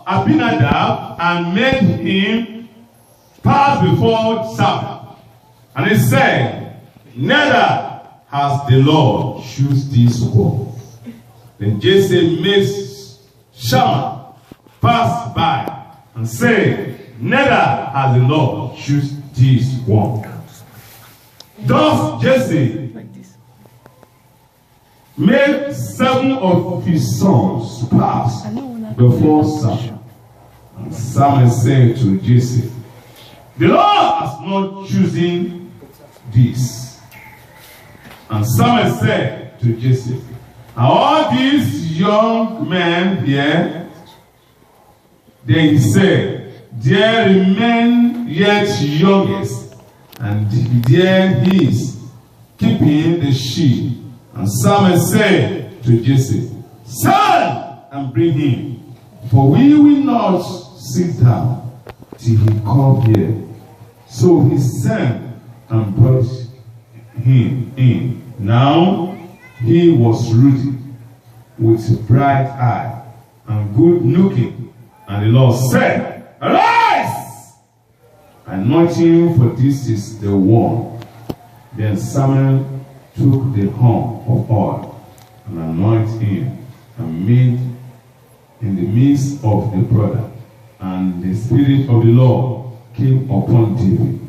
Abinadab and made him pass before Samuel. And he said, neither has the Lord chosen this one. Then Jesse made Shammah pass by and said, neither has the Lord chosen this one. Thus Jesse made 7 of his sons pass before Samuel. And Samuel said to Jesse, the Lord has not chosen this. And Samuel said to Jesse, are all these young men here? Then he said, there remain yet youngest, and there he is, keeping the sheep. And Samuel said to Jesse, send and bring him, for we will not sit down till he come here. So he sent and brought him in. Now he was ruddy, with bright eye, and good looking. And the Lord said, arise! Anoint him, for this is the one. Then Samuel took the horn of oil and anointed him, and made in the midst of the brother. And the Spirit of the Lord came upon David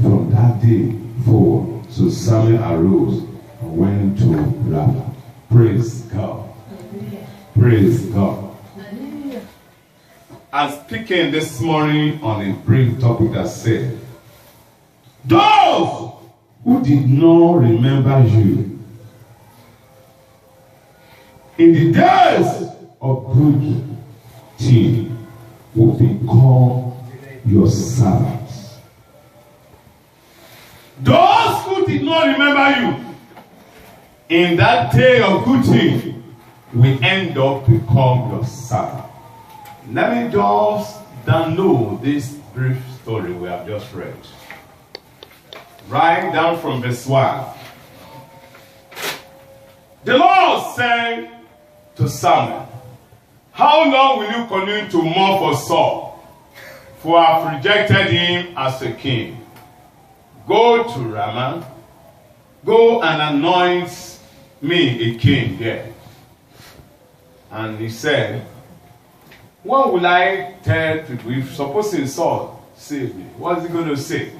from that day forward. So Samuel arose and went to Ramah. Praise God. Praise God. I'm speaking this morning on a brief topic that said, those who did not remember you in the days of good thing will become your servants. Those who did not remember you in that day of good thing will end up become your servant. Let me just download this brief story we have just read. Right down from verse 1. The Lord said to Samuel, how long will you continue to mourn for Saul? For I have rejected him as a king. Go to Ramah. Go and anoint me a king there. And he said, what will I tell people? If supposing Saul saved me, what is he going to say?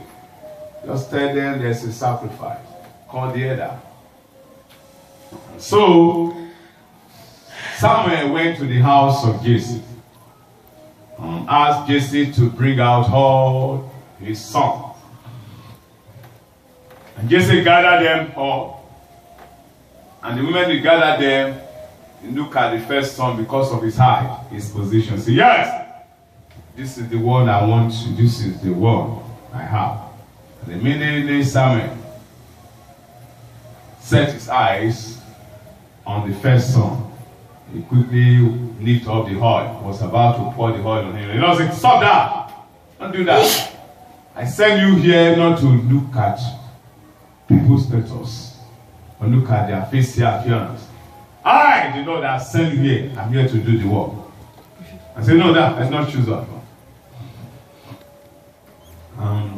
Just tell them there's a sacrifice. Call the elder. So Samuel went to the house of Jesse and asked Jesse to bring out all his sons. And Jesse gathered them all. And the moment he gathered them, he looked at the first son because of his height, his position. Say, yes, this is the one I want you. This is the one I have. And immediately Samuel set his eyes on the first son. He quickly lifted up the oil, was about to pour the oil on him. And the Lord said, stop that! Don't do that. I send you here not to look at people's status or look at their facial appearance. I, the Lord, that sent you here. I'm here to do the work. I said, no, let's not choose that one.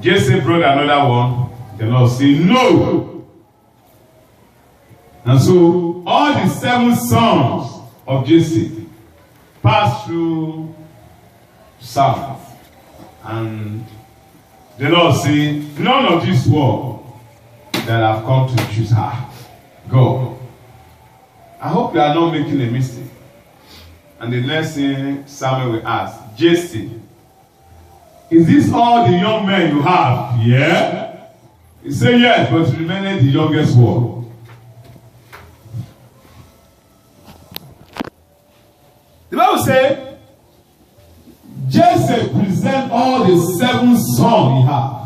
Jesse brought another one. The Lord said, no. And so, all the 7 sons of Jesse passed through Samuel. And the Lord said, none of this work that I've come to choose her. Go. I hope you are not making a mistake. And the next thing Samuel will ask, Jesse, is this all the young men you have? Yeah. He said yes, but remaining the youngest one. The Bible says, Jesse present all the 7 sons he had.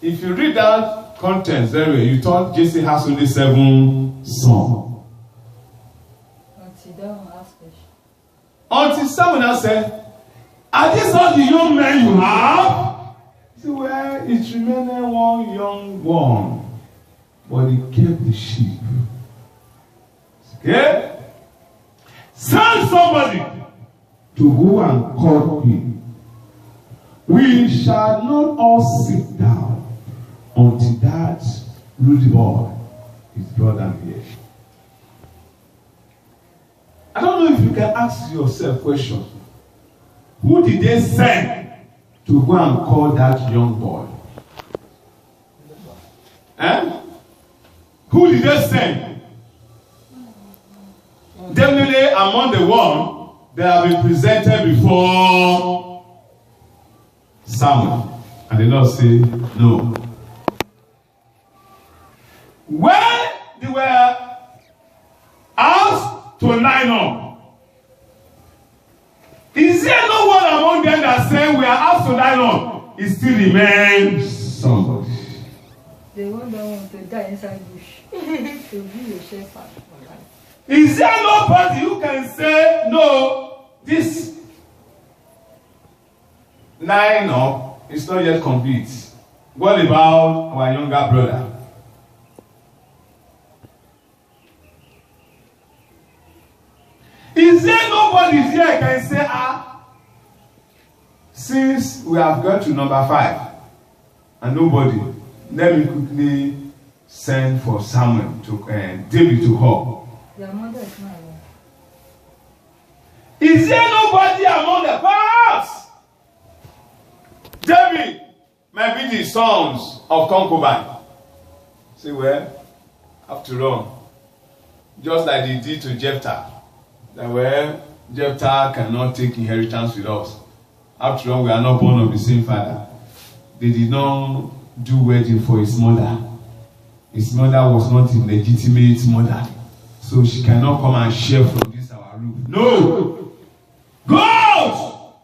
If you read that content very well, you thought Jesse has only 7 sons. Until someone said, are these all the young men you have? He said, well, it's remaining one young one. But he kept the sheep. Okay? somebody to go and call him. We shall not all sit down until that rude boy is brought down here. I don't know if you can ask yourself a question. Who did they send to go and call that young boy? Who did they send? Definitely among the one that have been presented before Samuel. And the Lord said, no. When they were asked to line up, is there no one among them that said we are asked to line up? It still remains somebody. They won't want to die inside bush. To be a shepherd. Is there nobody who can say, no, this line up is not yet complete? What about our younger brother? Is there nobody here can say, since we have got to number 5 and nobody, let me quickly send for Samuel to David to her. Your mother is not alone. Is there nobody among the past? David might be the sons of concubine. See where? After all, just like they did to Jephthah, that where Jephthah cannot take inheritance with us. After all, we are not born of the same father. They did not do wedding for his mother. His mother was not a legitimate mother. So she cannot come and share from this our roof. No! Go out!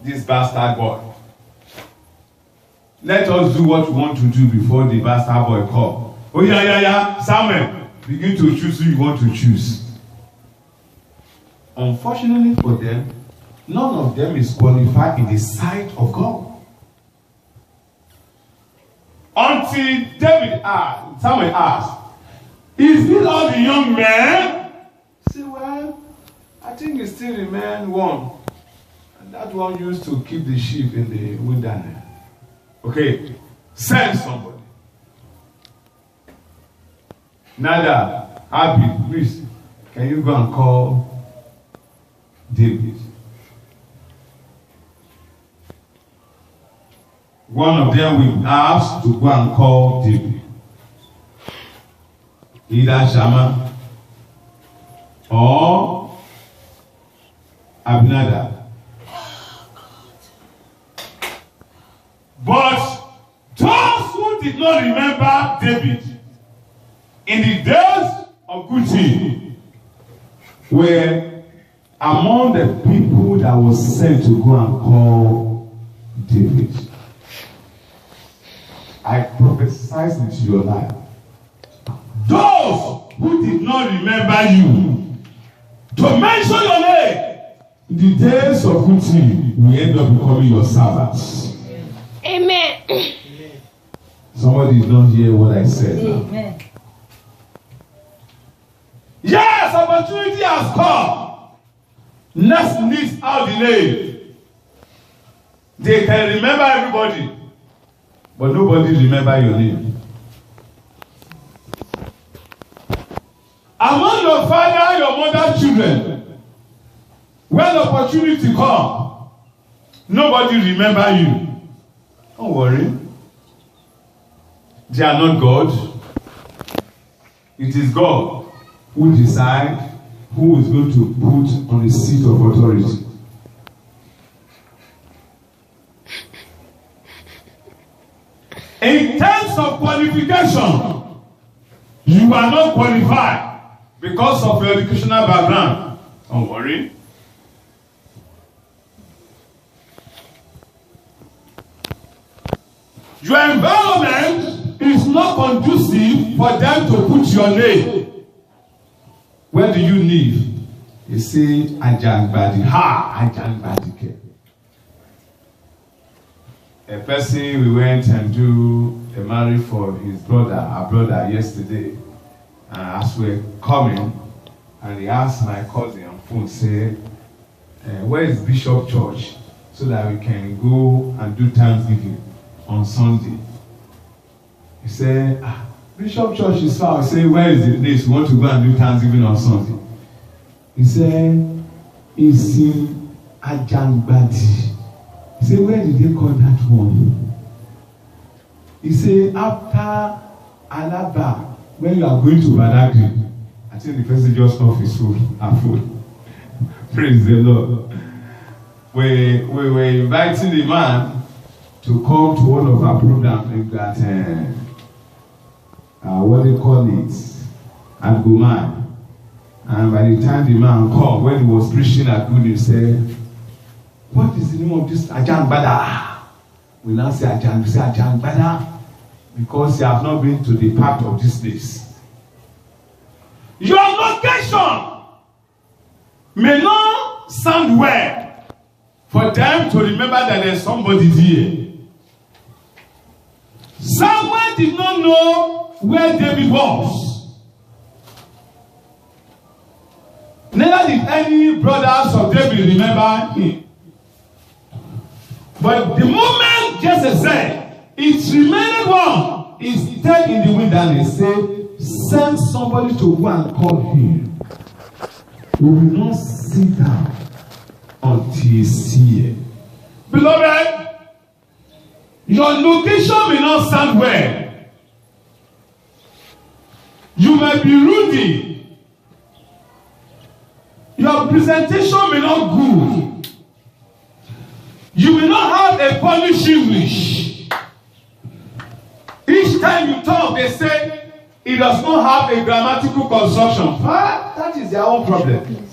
This bastard boy. Let us do what we want to do before the bastard boy come. Oh yeah. Samuel, begin to choose who you want to choose. Unfortunately for them, none of them is qualified in the sight of God. Until Samuel asked, is it all the young men? Say, well, I think it still remains one. And that one used to keep the sheep in the wilderness. Okay, send somebody. Nada, Abi, please, can you go and call David? One of them will ask to go and call David. Either Shammah or Abinadab. But those who did not remember David in the days of Guti were among the people that was sent to go and call David. I prophesy into your life. Those who did not remember you, to mention your name, in the days of Guti will end up becoming your servants. Amen. Somebody did not hear what I said. Amen. Yes, opportunity has come. Next needs out the name. They can remember everybody, but nobody remember your name. Among your father, your mother, children, when opportunity come, nobody remember you. Don't worry. They are not God. It is God who decides who is going to put on the seat of authority. In terms of qualification, you are not qualified because of your educational background. Don't worry. Your environment is not conducive for them to put your name. Where do you live? You say, Ajangbadi. Ajangbadi. A person we went and do a marriage for his brother, our brother yesterday. as we're coming, and he asked my cousin on phone, say, where is Bishop Church, so that we can go and do Thanksgiving on Sunday. He said, Bishop Church is far. I say, where is the place? We want to go and do Thanksgiving on Sunday. He said, it's in Ajangbadi. He said, where did they call that one? He said, after Alaba, when you are going to Badagry, I think the person just off his phone. Praise the Lord. We were inviting the man to come to one of our programs that, what they call it, at Goman. And by the time the man come, when he was preaching at good, he said, what is the name of this Ajangbada? We now say Ajangbada, because you have not been to the part of this place. Your location may not sound well for them to remember that there's somebody there. Samuel did not know where David was. Neither did any brothers of David remember him. But the moment Jesse said, it remained one, he stayed in the wilderness, said, send somebody to go and call him. We will not sit down until he see it. Beloved, your location may not sound well. You may be ruddy. Your presentation may not good. You may not have a polished English. Each time you talk, they say it does not have a grammatical construction. That is their own problem.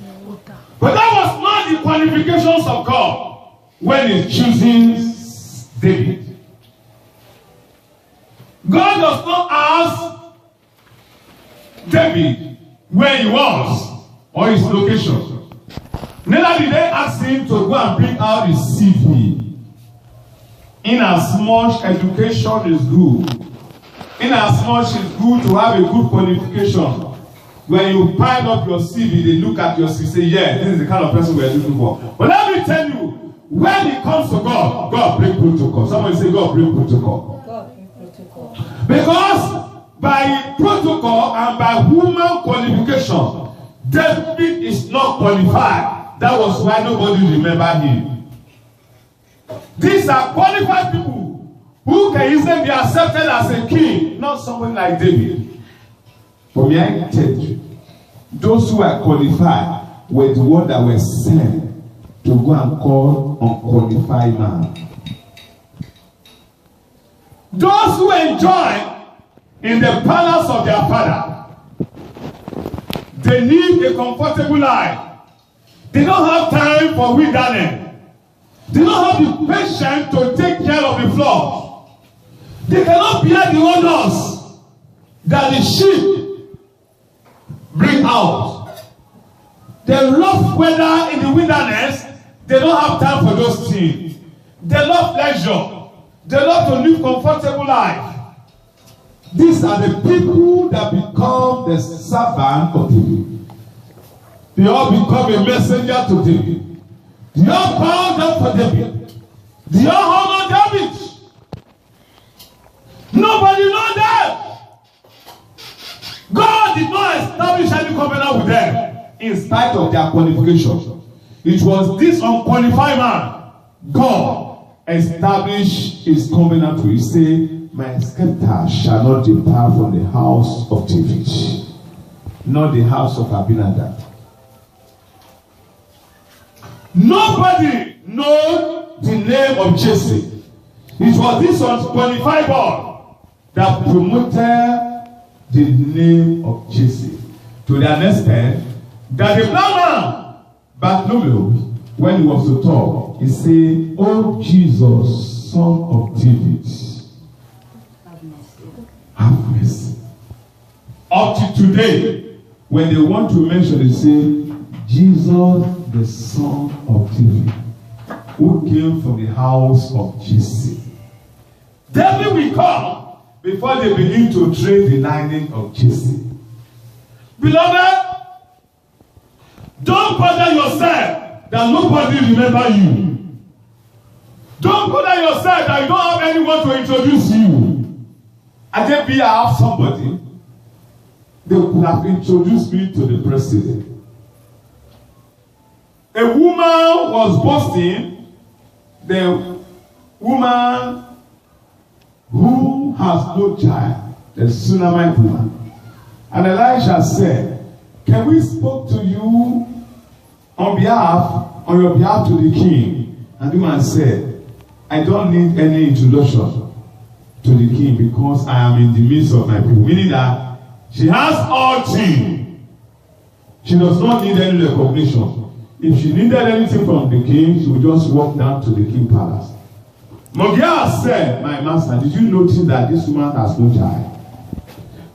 But that was not the qualifications of God when He's choosing David. God does not ask David where he was or his location. Neither did they ask him to go and bring out his CV. Inasmuch education is good, inasmuch it's good to have a good qualification. When you pile up your CV, they look at your CV and say, yeah, this is the kind of person we are looking for. But let me tell you, when it comes to God, God break protocol. Somebody say, God break protocol. God break protocol. Because by protocol and by human qualification, David is not qualified. That was why nobody remembered him. These are qualified people who can easily be accepted as a king, not someone like David. For me, I tell you, those who are qualified were the ones that were sent to go and call unqualified man. Those who enjoy in the palace of their father, they live a comfortable life. They don't have time for wilderness. They don't have the patience to take care of the flock. They cannot bear the honors that the sheep bring out. The rough weather in the wilderness, they don't have time for those things. They love pleasure. They love to live comfortable life. These are the people that become the servant of David. They all become a messenger to David. They all bow down for David. They all honor David. Nobody knows them. God did not establish any covenant with them in spite of their qualifications. It was this unqualified man God established his covenant with. He said, my scepter shall not depart from the house of David, not the house of Abinadab. Nobody knows the name of Jesse. It was this unqualified boy that promoted the name of Jesse to the extent that the blind man, Bartholomew, when he was to talk, he said, "Oh Jesus, Son of David, have mercy." Up to today, when they want to mention, they say, Jesus, the Son of David, who came from the house of Jesse. David will come before they begin to trade the lining of Jesse. Beloved, don't bother yourself that nobody remember you. Don't bother yourself that you don't have anyone to introduce you. I think I have somebody. They could have introduced me to the president. A woman was boasting, the woman who has no child, the Shunammite woman. And Elisha said, can we speak to you on your behalf to the king? And the woman said, I don't need any introduction to the king because I am in the midst of my people. Meaning that she has all things. She does not need any recognition. If she needed anything from the king, she would just walk down to the king's palace. Mogiah said, my master, did you notice that this woman has no child?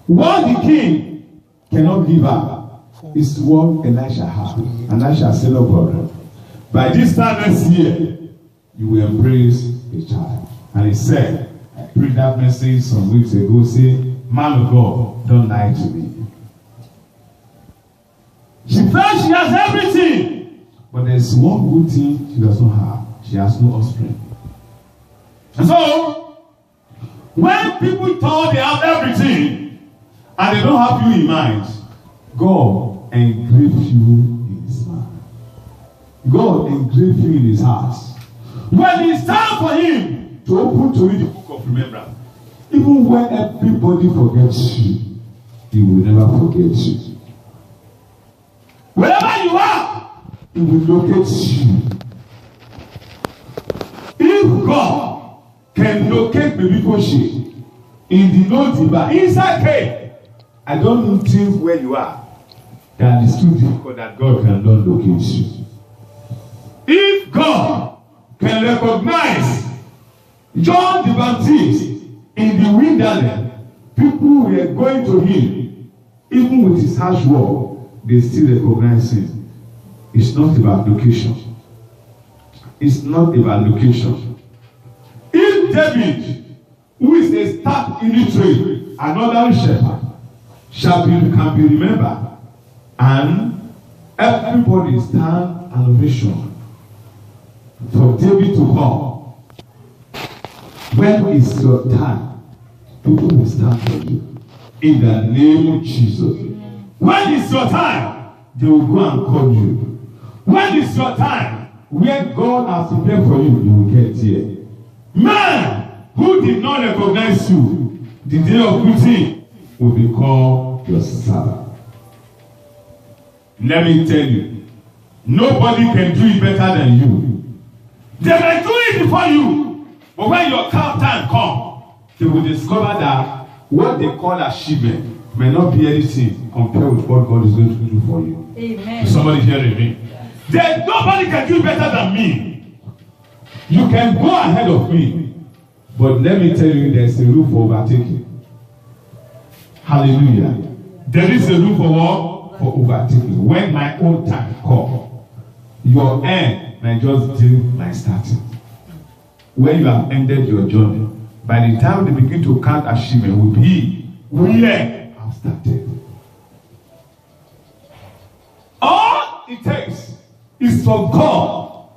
What the king cannot give her is what Elisha had. And Elisha said, no problem. By this time next year, you will embrace a child. And he said, I preached that message some weeks ago, say, man of God, don't lie to me. She felt she has everything. But there's one good thing she does not have. She has no offspring. And so, when people thought they have everything, and they don't have you in mind, God engraved you in his mind. God engraved you in his heart. When it's time for him to open to you the book of remembrance, even when everybody forgets you, he will never forget you. Wherever you are, he will locate you. If God can locate baby Koshi in the Lodiba, inside cave, I don't think where you are that it's too difficult that God cannot locate you. If God can recognize John the Baptist in the wilderness, people were going to him, even with his harsh word, they still recognize him. It's not about location. It's not about location. If David, who is a stark illiterate, another shepherd, can be remembered, and everybody stand an ovation for David to come. When is your time? People will stand for you. In the name of Jesus. When is your time? They will go and call you. When is your time? Where God has prepared for you, you will get here. Man who did not recognize you, the day of meeting will be called your servant. Let me tell you, nobody can do it better than you. They may do it before you, but when your time comes, they will discover that what they call achievement may not be anything compared with what God is going to do for you. Amen. Somebody hearing me? There's nobody can do better than me. You can go ahead of me, but let me tell you, there's a room for overtaking. Hallelujah. There is a room for what? For overtaking. When my own time comes, your end may just do my starting. When you have ended your journey, by the time they begin to count achievement, will be where I've started. All it takes is for God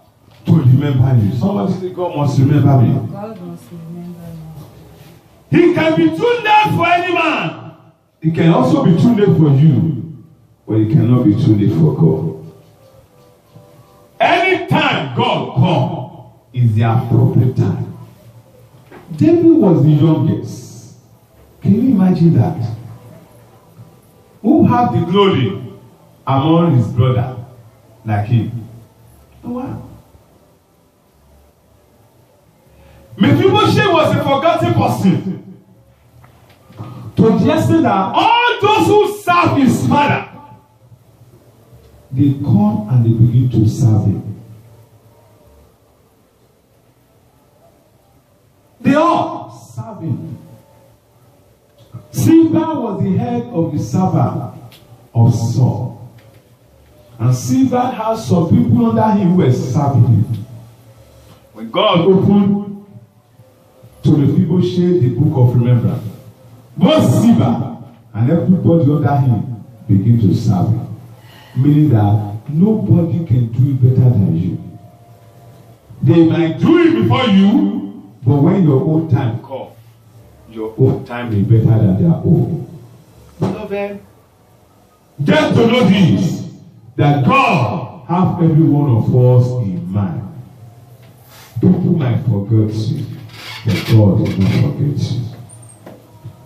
to remember you. Somebody say, God must remember me. God must remember me. He can be too late for any man. He can also be too late for you, but he cannot be too late for God. Anytime God comes is the appropriate time. David was the youngest. Can you imagine that? Who had the glory among his brother like him? No one. Mephibosheth was a forgotten person. To the extent that all those who serve his father, they come and they begin to serve him. They all serve him. Ziba was the head of the servant of Saul. And Ziba had some people under him who were serving him. When God opened to Mephibosheth the book of remembrance, both Ziba and everybody under him begin to serve him. Meaning that nobody can do it better than you. They might do it before you, but when your own time comes, your own time is better than their own. Beloved, get to know this, that God has every one of us in mind. People might forget you, but God will not forget you.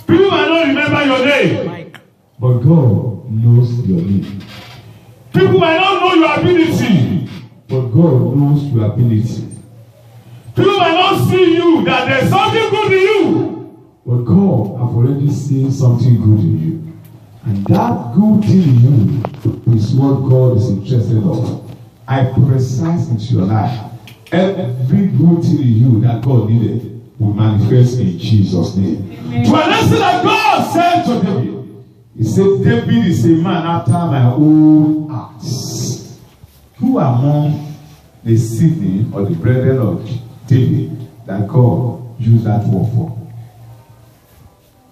People might not remember your name, but God knows your name. People might not know your ability, but God knows your ability. People might not see you, that there's something good in you, but God has already seen something good in you. And that good thing in you is what God is interested in. I prophesy into your life. Every good thing in you that God needed will manifest in Jesus' name. To a lesson that God said to David, he said, David is a man after my own heart. Who among the Sydney or the brethren of David that God used that word for?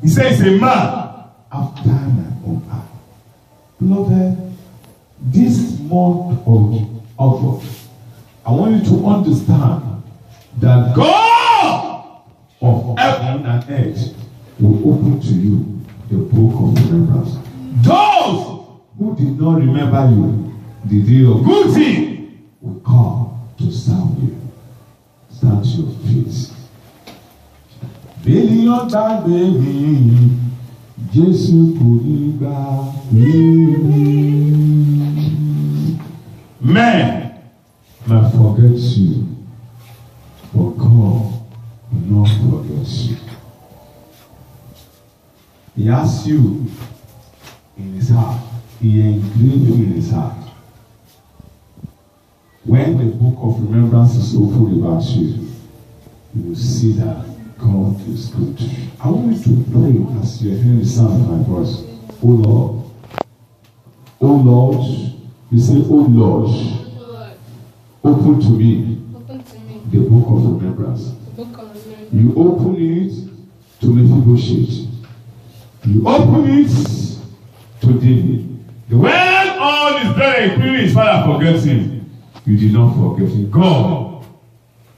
He says, a man after my own heart. Beloved, this month of August, I want you to understand that God of heaven and earth will open to you the book of remembrance. Those who did not remember you the day of good thing will come to serve you. Stand to your feet. Billion baby, Jesus Kuriba. Men might forget you, but God will not forget you. He has you in his heart. He engraved you in his heart. When the book of remembrance is opened about you, you will see that God is good. I want you to pray as you are hearing the sound of my voice. Oh Lord. Oh Lord. You say, oh Lord. Open to me the book of remembrance. You open it to Mephibosheth. You open it to David. When all is very clear, his father forgets him. You did not forget him. God,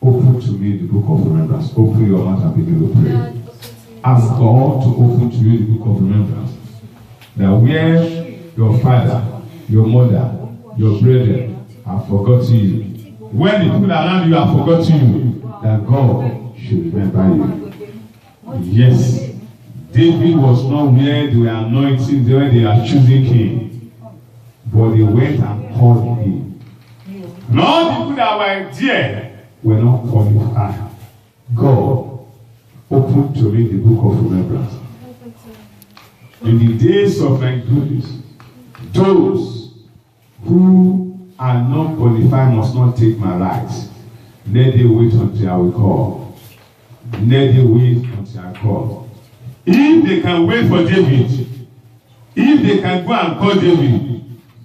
open to me the book of remembrance. Open your mouth and begin to pray. Ask God to open to you the book of remembrance. That where your father, your mother, your brethren have forgotten you, when the people around you have forgotten you, that God should remember you. Yes, David was not where they were anointing, where they are choosing king, but they went and called him. And all the people that were there were not qualified. God, open to me the book of remembrance. In the days of my goodness, those who are not qualified must not take my rights. Let them wait until I will call. Let them wait until I call. If they can wait for David, if they can go and call David,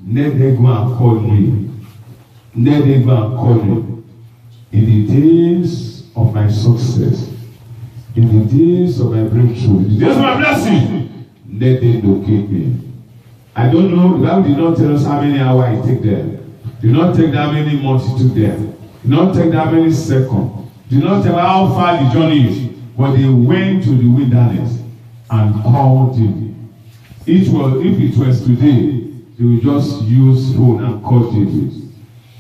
let them go and call me. Let them go and call me. In the days of my success, in the days of my breakthrough, in the days of my blessing, let them locate me. I don't know, the Bible did not tell us how many hours it take them. Did not take that many months it took them. Did not take that many seconds. Did not tell how far the journey is. But they went to the wilderness and called him. If it was today, they would just use phone and call David.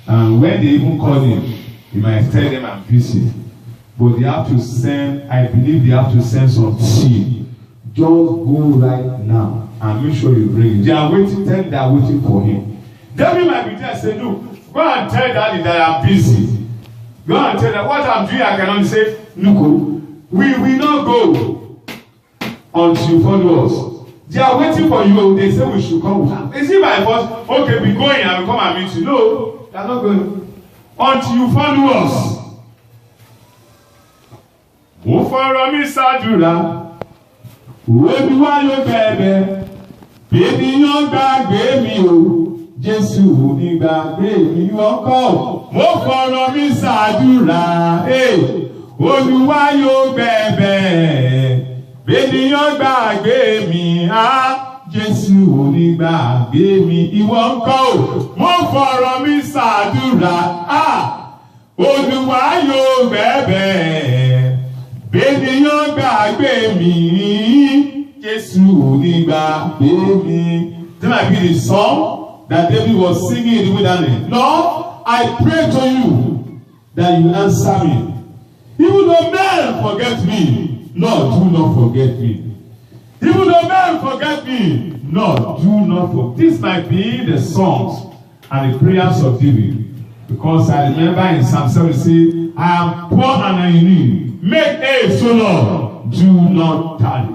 And when they even call him, he might tell them I'm busy. But they have to send, I believe they have to send some team. Just go right now and make sure you bring it. They are waiting, tell them they are waiting for him. David might be there and say, look, go and tell daddy that I'm busy. Go and tell them what I'm doing, I cannot say, look, we will not go until you follow us. They are waiting for you. They say we should come. Is it my fault? Okay, we go in and we come and meet you. No, they are not going until you follow us. Mo fọ̀rọ̀ mi ṣàdúrà, òbí wa yóò bẹ̀bẹ̀, bèbí yóò gbàgbé mi o, Jésù ní gbàgbé mi ọkọ̀. Mo fọ̀rọ̀ mi ṣàdúrà, Olúwa yóò bẹ̀bẹ̀, bèbí yóò gbàgbé mi Jésù onígbàgbé mi. Ìwọ ńkọ́ o, mo fọ̀rọ̀ mi ṣàdúrà. Olúwa yóò bẹ̀bẹ̀, bẹ́nìyàn gbàgbé mi. Jésù onígbàgbé mi. That might be the song that David was singing in the wilderness. Lord, I pray to you that you answer me. Even though men forget me, Lord, do not forget me. Even though men forget me, Lord, do not forget. This might be the songs and the prayers of David. Because I remember in Psalm 70, I am poor and I need. Make haste, O Lord. Do not tarry.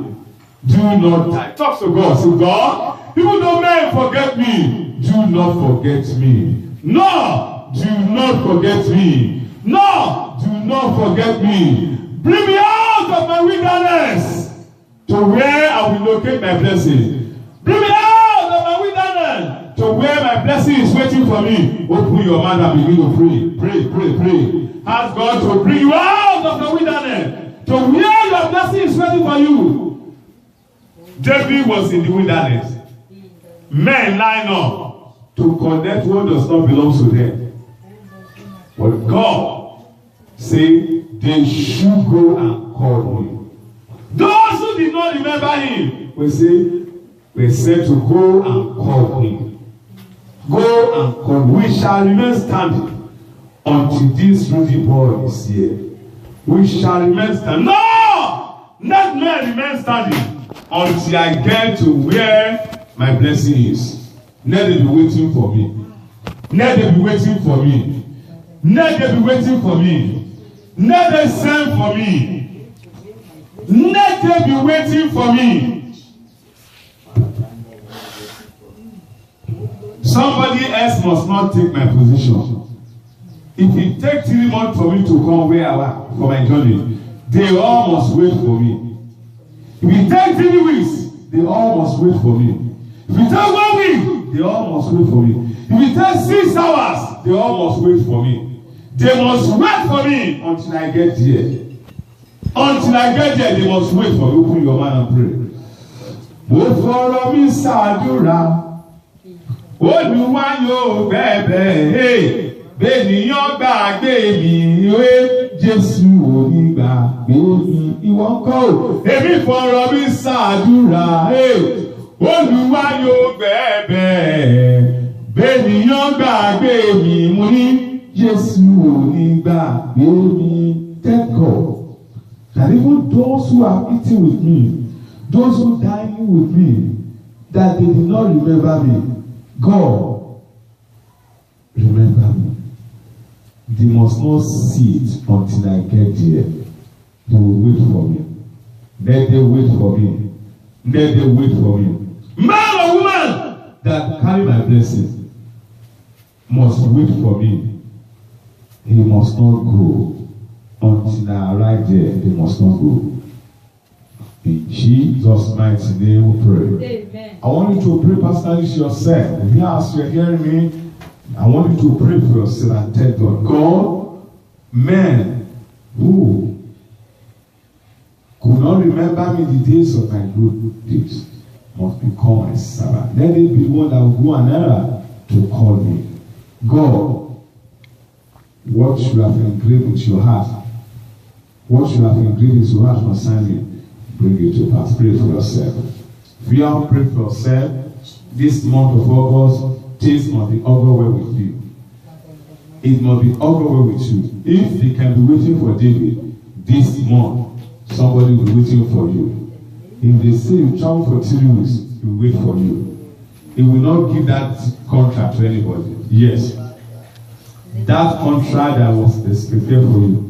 Do not tarry. Talk to God. Say, God, even though men forget me, do not forget me. No, do not forget me. No, do not forget me. Bring me out of my wilderness to where I will locate my blessing. Bring me out of my wilderness to where my blessing is waiting for me. Open your mouth and begin to pray. Pray, pray, pray. Ask God to bring you out of the wilderness to where your blessing is waiting for you. David was in the wilderness. Men line up to collect what does not belong to them. But God said they should go and call him. Those who did not remember him were said to go and call him. Go and call. We shall remain standing until this ruddy boy is here. We shall remain standing. No! Let me remain standing until I get to where my blessing is. Let them be waiting for me. Let them be waiting for me. Let them be waiting for me. Let them send for me. Let them be waiting for me. Somebody else must not take my position. If it takes 3 months for me to come where I am for my journey, they all must wait for me. If it takes 3 weeks, they all must wait for me. If it takes 1 week, they all must wait for me. If it takes 6 hours, they all must wait for me. They must wait for me until I get there. Until I get there, they must wait for me. Open your mind and pray. Mo fọ̀rọ̀ mi ṣàdúrà. Olúwa yóò bẹ̀bẹ̀, bẹ́nìyàn gbàgbé mi, Jésù onígbàgbé mi. Ìwọ ńkọ́ o, èmi fọ̀rọ̀ mi ṣàdúrà. Olúwa yóò bẹ̀bẹ̀, bẹ́nìyàn gbàgbé mi. Mo ní Jésù onígbàgbé mi. Thank God that even those who are eating with me, those who dining with me, that they did not remember me. God, remember me. They must not see it until I get there. They will wait for me. Let them wait for me. Let them wait for me. Man or woman that carry my blessing must wait for me. He must not go until I arrive there. They must not go. In Jesus' mighty name we pray. Amen. I want you to pray personally to yourself. If you ask, you're hearing me, I want you to pray for yourself and tell God, God, men who could not remember me the days of my good deeds must become my servant. Let it be one that will go an error to call me. God, what you have engraved with your heart, what you have engraved with your heart concerning me, bring it to pass. Pray for yourself. If you have prayed for yourself, this month of August, things must be over well with you. It must be over well with you. If they can be waiting for David this month, somebody will be waiting for you. If they say you travel for 3 weeks, he will wait for you. He will not give that contract to anybody. Yes. That contract that was expected for you,